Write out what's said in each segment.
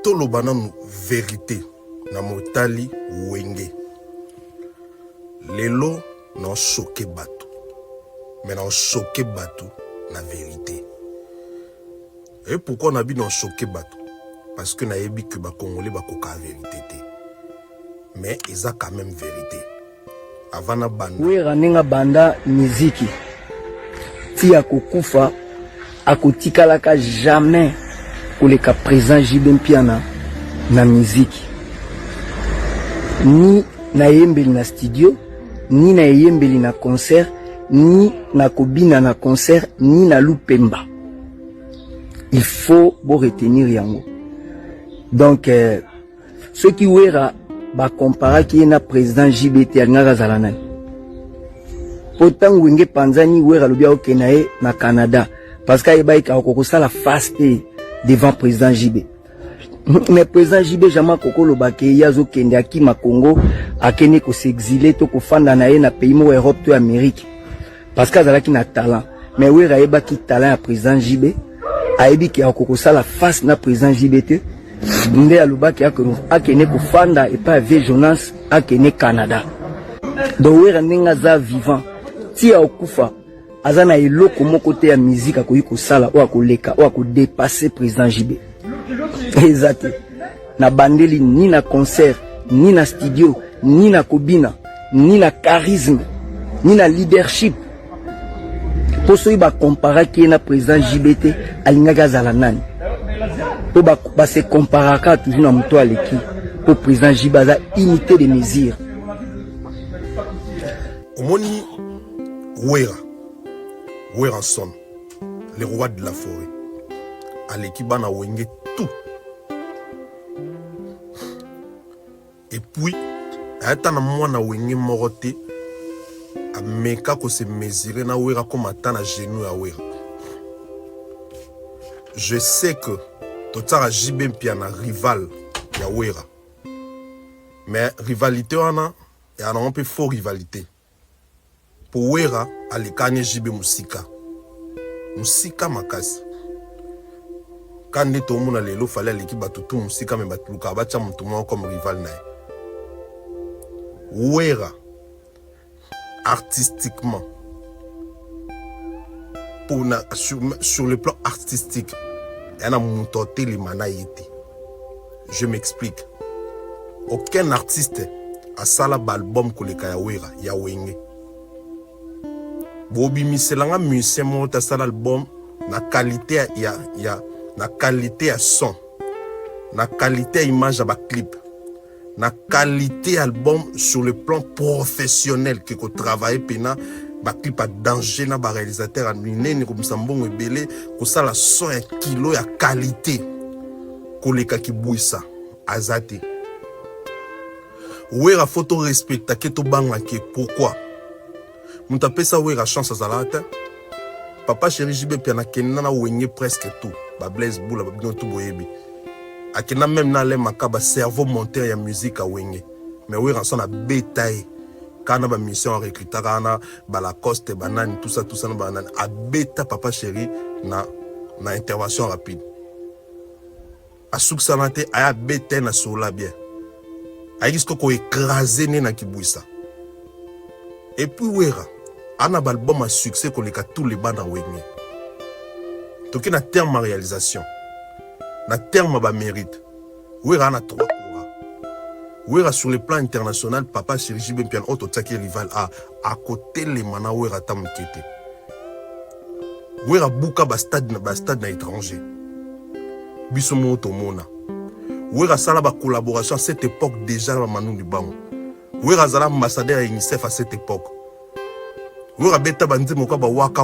toloba nanu vérité na motali wenge lelo na choqué bato mais na choqué bato na vérité. Et pourquoi on a bien choqué bato? Parce que na yebi que ba congolais ba koka vérité mais ils a quand même vérité avant na banda oui raninga banda muziki ti akokufa akotikalaka jamais koleka présent JB Mpiana na muziki ni na yembeli na studio ni na yembeli na concert ni na kobina na concert ni na lupemba. Il faut bo retenir yango. Donc ceux qui wera ba compara qui na président JBT alingaka zalanani pourtant wenge panzani wera lobia okenae na Canada parce que ayeba ka kokosa la face devant président JB. Mais président JB jamais koko lobake yazo kende akima Congo akene ko s'exiler to ko fanda na ye na pays mo Europe to Amérique parce que azalaki na talent mais wera ayeba ki talent à président JB ayebi ki akokosa la face na président JBT nde alobaki akene ko fanda et pas vie Jonas akene Canada. Donc wera ninga za vivant ti akufa azana eloko moko te ya musique akoyi ko sala o akoleka o akodépasser président JB. Exact. Na bandeli ni na concert ni na studio ni na kobina ni na charisme ni na leadership. Pour ceux qui va comparer qui est na président JBT alingaka zalanani. Pour ba se comparer toujours na muto aleki pour président JB za unité de mesure. Omoni Wera son le roi de la forêt aleki bana wenge tout. Et puis ayata na mwana wenge morote ameka ko se mesurer na Wera comme atana genou ya Wera. Je sais que totara JB Mpiana rival ya Wera. Mais rivalité wana ya na un peu faux rivalité. Pour Wera alikane JB musika makasi. Quand tout le monde a lelo fallait l'équipe batu tout musika mais batuluka bacha mutu mwa comme rival na. Wera artistiquement sur le plan artistique yana mutote li manayete. Je m'explique. Aucun artiste a sala album koleka ya Wera ya wenge. Bobi miselanga musicien mo ta sala album na qualité na qualité à son, na qualité à image à clip, na qualité album sur le plan professionnel que travaille pena ba clip à danger na ba réalisateur à minene comme sambongo ebele ko sala son un kilo ya qualité koleka ki bouissa azate. Wera photo respecta ke to banga ke pourquoi muta pesa Wera chance azalata papa chéri JB Mpiana kenna na wenge presque tout ba Blaise Boula ba bino tout boyebi akena même na le makaba cerveau monteur ya musique a wenge mais Wera son a bétail kana ba mission recruter kana ba Lacoste banane tout ça na banane a beta papa chéri na intervention rapide a souksanate a beta na sola bien a risque ko écraser na kibouissa. Et puis Wera un album à succès qu'on a tous les bandes à wenge. Donc na terme à réalisation, na terme à mérite. Wera na trois courants. Wera sur le plan international, papa chéri JB Mpiana auto taki rival à côté les mana Wera tamkete. Wera buka ba stade na étranger. Biso moto mona. Wera sala ba collaboration à cette époque déjà na Manu Libango. Wera zala ambassadeur à UNICEF à cette époque. Wera beta bandi moko ba waka.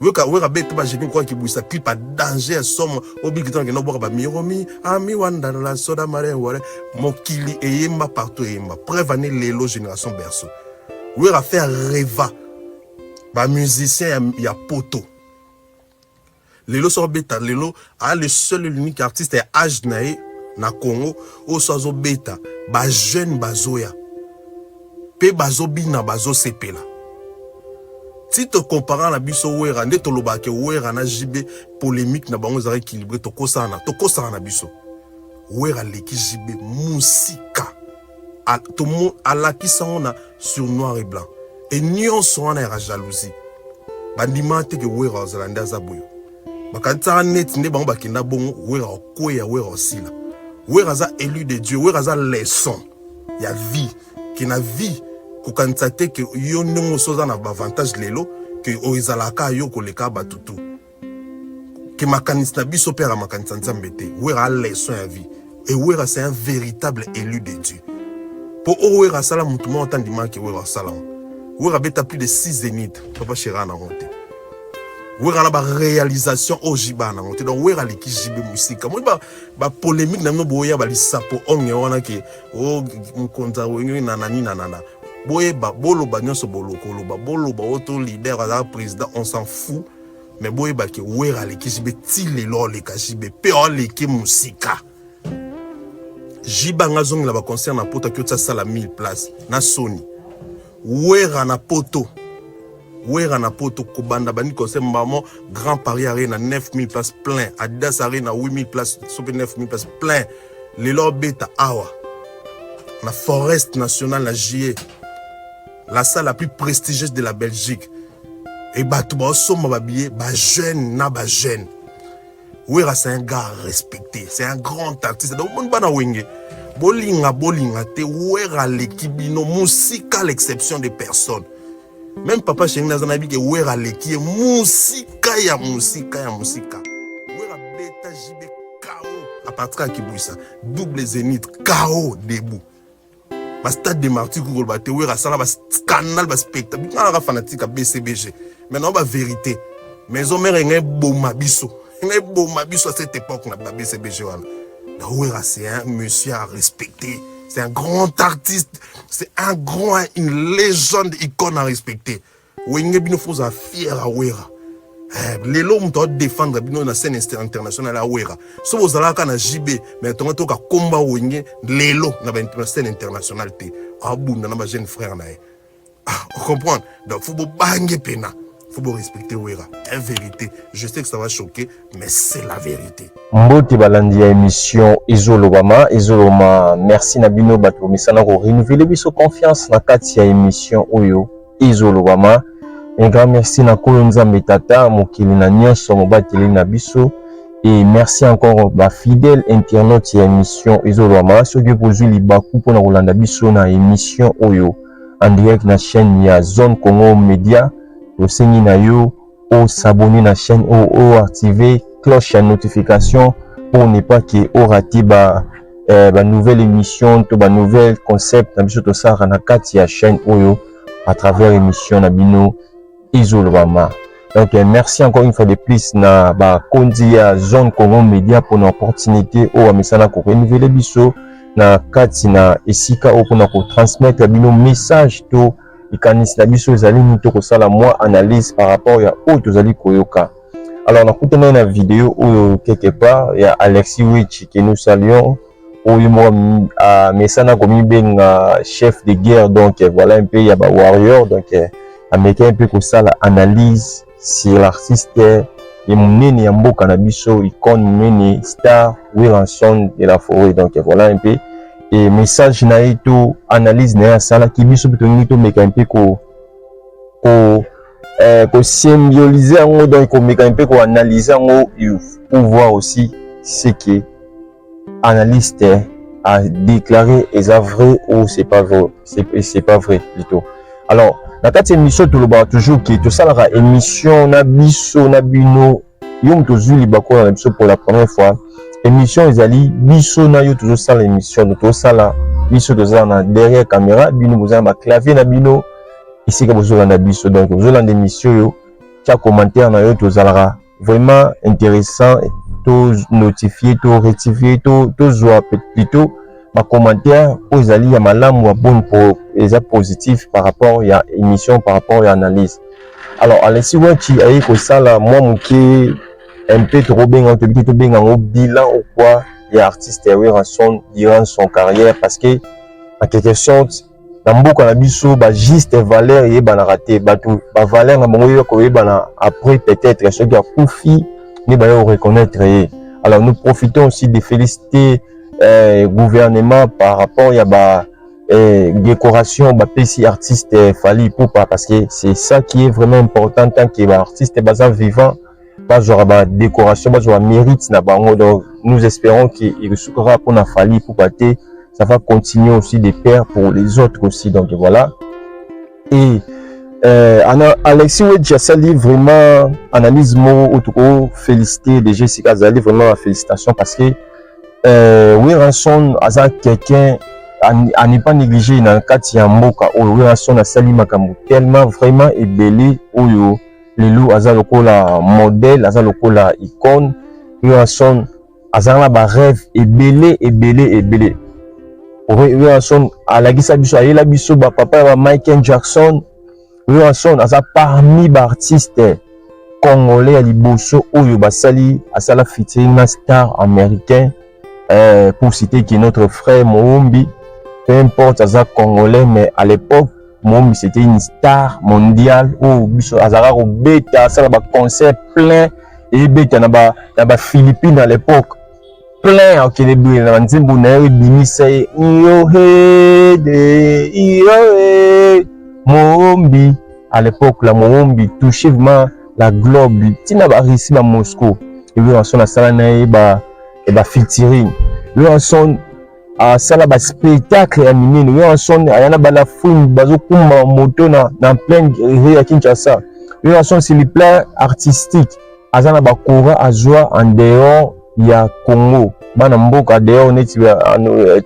Wera beta ba jeni kwa kibouissa clip à danger à somme obligatoire que no boka ba miromi ami wanda la soda mare wale mokili eyemba partout eyemba preuve année lelo génération berceau. Wera fait rêva ba musicien ya poto. Lelo so beta lelo a le seul unique artiste et âge na Congo o sozo beta ba jeune bazoya pe bazo bina bazo sepela. Si tu compares la biso Wera, ne to lobake Wera na JB polémique na bango za équilibré to kosana na biso. wera leki jibe musika tout le monde alakisa ona sur noir et blanc et nyonso wana ya jalousie bandima te ke wera ozalanda zaboyo bakatsa net nde bango bakenda bongo wera okweya wera osila wera za élu de Dieu wera za leçon ya vie ki na vie kokanisa te ke yo ndenge osoza na avantage lelo ke oizalaka yo koleka batutu ke makanisi na biso pera makanisa nzambe te wera leçon ya vie et wera c'est un véritable élu de Dieu pour wera sala mutu mo tandima ke wera sala wera beta plus de 6 zéniths papa chera na honte wera na ba réalisation ojiba na honte donc wera leki jibe musika mo ba polémique na no boya ba lisapo onge wana ke o nkonza wengi na nani na nana boye ba bolo ba nyonso bolokolo ba bolo ba auto leader à président on s'en fout mais boye ba ke wera leki jibe tile lo le ka jibe pe o leki musika jiba ngazongi la ba concert na poto ki otsa sala 1000 places na Sony wera na poto kobanda bani concert mbamo Grand Paris Arena 9000 places plein Adidas Arena 8000 places super 9000 places plein lelo beta awa na Forest National na JE la salle la plus prestigieuse de la Belgique et bato ba osoma ba billet ba jeune na ba jeune wera c'est un gars respecté c'est un grand artiste donc mon bana wenge bolinga te wera lekibino musika l'exception des personnes même papa chéri nazanabi ke wera leki musika ya wera beta jibe KO à partir de Kibuisa double zénith KO debout ba stade de Martyrs ko ba te wera sala ba scandale ba spectacle ngana fanatique BCBG maintenant ba vérité maison mère ngai boma biso à cette époque na ba BCBG wana da wera c'est un monsieur à respecter. C'est un grand artiste, c'est une légende, icône à respecter. Wenge bino foza fier à wera. Lelo mto défendre bino na scène internationale à wera. So bozalaka na JB, mais tonga toka komba wenge lelo na scène internationale te. Abunda na ba jeune frère na. On comprend. Donc faut bange pena. Faut respecter wera. En vérité, je sais que ça va choquer, mais c'est la vérité. Mbote balandi ya émission Izolobama, merci na bino bato misana ko renouveler biso confiance na kati ya émission oyo Izolobama. Un grand merci na Kolo Nzambe Tata mokili na nyonso mobateli na biso et merci encore ba fidèle internaute ya émission Izolobama soki pozwi libaku pona kolanda biso na émission oyo en direct na chaîne ya Zone Congo Media. Osengi na yo o s'abonner na chaîne o activer cloche à notification pour ne pas que o rater ba nouvelle émission to ba nouvelle concept na biso to sara na kati ya chaîne oyo à travers émission na bino Izolobama. Donc merci encore une fois de plus na ba kondi ya Zone Congo Media pour l'opportunité o amesana ko renouveler biso na kati na esika o pona ko transmettre bino message to ikanisi na biso ezali nito ko sala moi analyse par rapport ya o tozali koyoka. Alors on a écouté une vidéo où quelque part il y a Alexis Wich que nous saluons où il m'a mesana comme ben chef de guerre donc voilà un peu il y a ba warrior donc américain un peu comme ça la analyse sur l'artiste et monene ya mboka na biso icône monene star Wilson de la forêt donc voilà un peu et message na ito analyse na sala ki biso bitongi to meka un peu ko symboliser en donc ko meka un peu ko analyser en pour voir aussi ce que analyste a déclaré est vrai ou c'est pas vrai c'est pas vrai plutôt. Alors na kati émission to loba toujours que to sala émission na biso na bino yom to zuli bako na biso pour la première fois émission ezali biso na yo toujours sala émission to sala biso to na derrière caméra bino bozana ba clavier na bino ici que vous na biso donc vous avez émission yo tia commentaire na yo to zala vraiment intéressant to notifier to rectifier to joie plutôt ma commentaire aux alliés à malamu à bon pour les positifs par rapport à émission par rapport à analyse. Alors Alexis Wachi ayi ko sala moi muke un peu trop bien en tout bien en bilan ou quoi il y a artiste durant son carrière parce que en quelque sorte dans beaucoup na biso ba juste valeur et ba na raté ba tout ba valeur na bongo ko ba après peut-être ce qui a profit ni ba reconnaître. Alors nous profitons aussi de féliciter gouvernement par rapport à ba décoration ba PC artiste Fally Ipupa, parce que c'est ça qui est vraiment important tant que ba artiste baza vivant, ba genre ba décoration, ba genre mérite na bango. Donc nous espérons qu'il ressoukera pour na Fally Ipupa, ça va continuer aussi de pair pour les autres aussi. Donc voilà. Et Alexis Wedge Sali vraiment analyse mot autour, féliciter de Jessica Zali, vraiment félicitations, parce que Weranson aza quelqu'un à ne pas négliger dans le cadre de Mboka. Weranson a sali makambo tellement vraiment ébélé oyo lelo aza lokola modèle, aza lokola icône. Weranson aza na ba rêve ébélé. Weranson alagisa biso ayela biso ba papa ba Michael Jackson. Weranson aza parmi ba artistes congolais à liboso oyo basali asala featuring na star américain. Pour citer qui est notre frère Mohombi, peu importe aza congolais, mais à l'époque Mohombi c'était une star mondiale. Oh biso azara ko beta ça ba concert plein et beta na ba Philippines à l'époque plein. OK les bruits na nzimbu na bimisa yo he Mohombi à l'époque la Mohombi touchait vraiment la globe tina ba réussi ba Moscou et bien son sala na ba featuring. Weranson a sala ba spectacle ya minene. Weranson ayana ba la foule bazo kumba moto na plein rue ya Kinshasa. Weranson c'est le plan artistique azana ba kora azwa en dehors ya Congo bana mboka dehors neti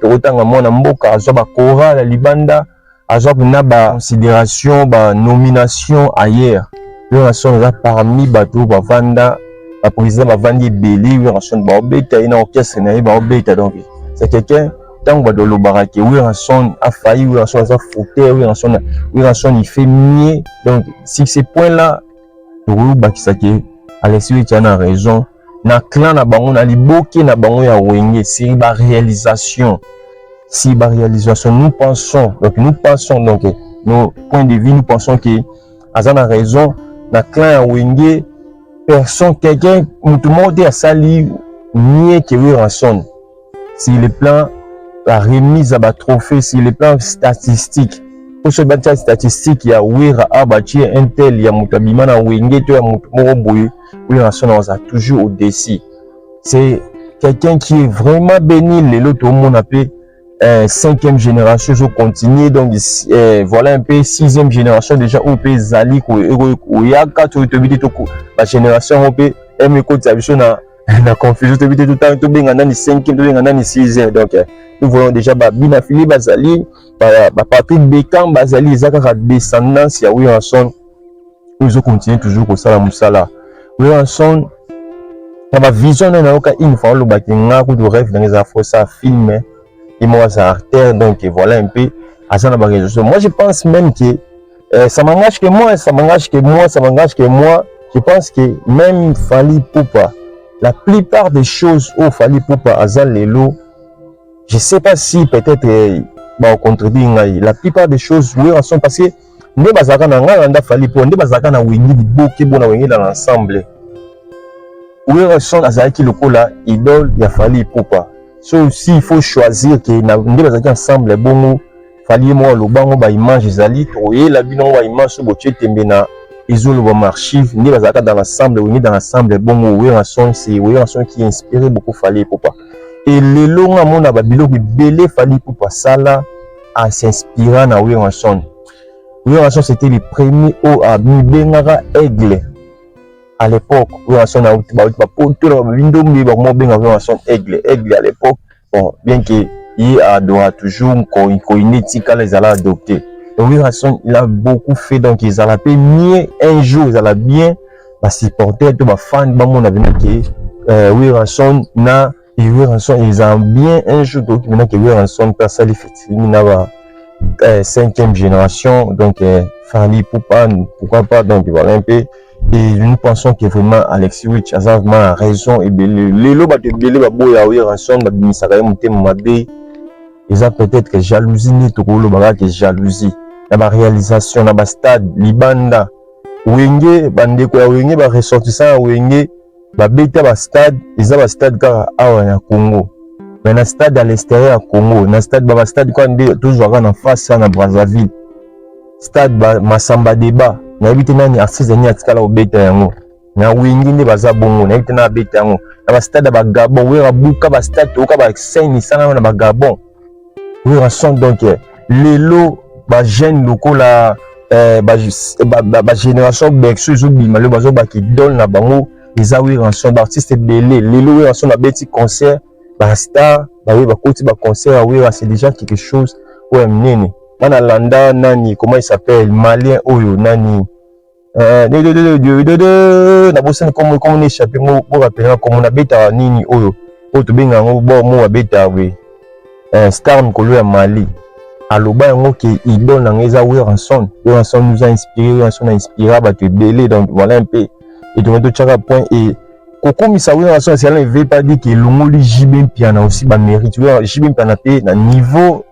tokotanga mwana mboka azwa ba kora la libanda azwa na ba considération ba nomination ailleurs. Weranson za parmi bato ba vanda la président va vendre belé. Weranson ba obeta ina orchestre na ba obeta. Donc c'est quelqu'un tant que de l'obarake. Weranson a failli, Weranson a fauté, Weranson il fait mieux. Donc si ces points là to bakisake Alexis Wedge a raison na clan na bango na liboke na bango ya wenge si ba réalisation nous pensons donc nos points de vue nous pensons que azana raison na clan ya wenge personne quelqu'un tout le monde a sali mieux que Weranson sur le plan la remise à ba trophée, sur le plan statistique. Pour ce bâtiment statistique il y a Wera abachi intel ya mutabima na wenge to ya mutmoro boye. Weranson a toujours au-dessus. C'est quelqu'un qui est vraiment béni. L'autre monde appelle 5e génération, je continue. Donc voilà un peu 6e génération déjà au pays Zali ou ya 4 la génération au pays aime côté abiso na confusion tout le temps to benga na 5e to benga na 6e. Donc nous voyons déjà Bina Philippe Bazali Patrick Bekam Bazali ezaka descendance ya Weranson. Nous continuons toujours au sala musala. Weranson na vision na yoka une fois le bakinga ko de rêve dans les afro ça film et moi ça artère. Donc voilà un peu à ça na ba réseau. Moi je pense même que ça m'engage que moi je pense que même Fally Ipupa la plupart des choses au Fally Ipupa azal lelo je sais pas si peut-être ba contredire ngai la plupart des choses Weranson parce que ne bazaka na nganda Fally Ipupa ne bazaka na wengi liboke bona wengi dans l'ensemble. Weranson azalaki lokola idole ya Fally Ipupa. So aussi il faut choisir que na nde bazaki ensemble bongo Fally mo lobango ba image ezali toye la bino ba image so boche tembe na izolo ba archive nde bazaka dans l'ensemble wengi dans l'ensemble bongo. Weranson c'est Weranson qui inspiré beaucoup Fally Ipupa. Et le long à mon ababilo qui belé Fally Ipupa sala à s'inspirer na Weranson. Weranson c'était le premier au à Bengara Aigle. À l'époque, Weranson a Aigle à l'époque, bon, bien qu'il adora toujours Koinetika les a adopté. Donc Weranson il a beaucoup fait, donc ils a fait mieux un jour, ils a bien supporter tout ma fan, bah mon avis que Weranson na et Weranson ils ont bien un jour, donc maintenant que Weranson personne les fait, il n'a 5e génération, donc Fally Ipupa pourquoi pas. Donc voilà un peu. Et nous pensons que vraiment Alexis Wedge a vraiment raison. Et les lots de belé baboya Weranson babimisaka mutema mabe ils a peut-être que jalousie ni tokolo baga que jalousie na ba réalisation na ba stade libanda wenge bandeko ya wenge ba ressortissant wenge ba beta ba stade ils a ba stade ka awa na Congo mais na stade à l'extérieur à Congo, na stade ba stade quoi toujours en face na Brazzaville, stade ba Masamba Débat, na habite nani artiste ni atikala obeta yango, na wingi nde baza bongo, na habite na beta yango, na ba stade ba Gabon, wera buka ba stade oka ba scène sana na ba Gabon, wera son donc lelo ba jeune lokola ba génération Bexo zo bima le bazo ba ki dol na bango eza wera son d'artiste belé, lelo wera son na beti concert ba star ba oui ba koti ba concert wera c'est déjà quelque chose ouais nene bana landa nani comment il s'appelle malien oyo nani na bosani comme on échappé mo pour rappeler comme on abeta nini oyo to benga ngo bo mo abeta we star mkolo ya Mali aloba yango ke idole na ngeza Weranson nous a inspiré, Weranson a inspiré bato belé, donc voilà un peu et donc to chaka point et Kokomi sa Weranson c'est là il veut pas dire que longoli JB Piana aussi ba mérite JB Piana pe na niveau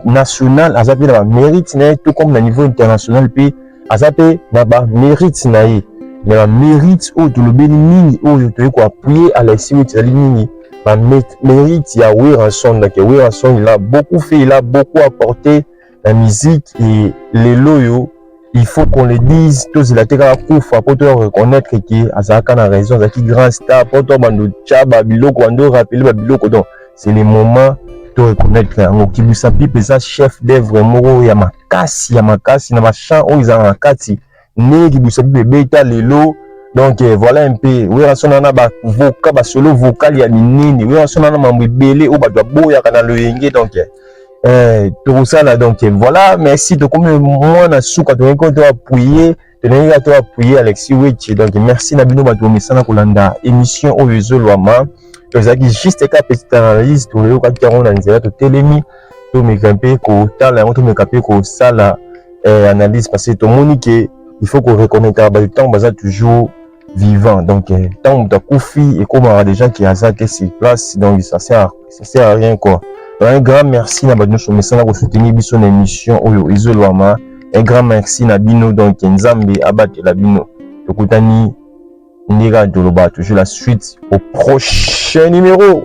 national azape na ba mérite na tout comme na niveau international pe azape na ba mérite na ye mais ba mérite o to lobeli nini o to ko appuyer à la suite de nini ba mérite ya Weranson. Donc Weranson il a beaucoup fait, il a beaucoup apporté la musique et les loyaux. Il faut qu'on le dise, tous la terre pour reconnaître que Azaka a raison, Azaki grand star, pour toi bando chaba biloko bando rappeler ba biloko, donc c'est le moment de reconnaître ngo Kibusa Pipe ça chef d'œuvre moro ya makasi na ba chant o ils en kati ne Kibusa Pipe beta lelo. Donc voilà un peu Weranson na ba vocal ba solo vocal ya minini, Weranson na mambo belé o ba doit boya kana le yenge, donc tout ça là. Donc voilà, merci de comme moi na souka to appuyer Alexis Wechi. Donc merci na bino ba to mesana kolanda émission o ezolwama to zaki juste ka petite analyse to le ka kiron na nzela to telemi to me camper ko tala to me camper ko sala analyse parce que to monique il faut qu'on reconnaisse le temps baza toujours vivant. Donc tant de koufi et comme des gens qui a ça que c'est place, donc ça sert à rien quoi. Donc, un grand merci na badino so mesana ko soutenir biso na émission oyo ezolwama. Un grand merci na bino, donc Nzambe abate la bino tokutani ndira doloba toujours la suite au prochain numéro.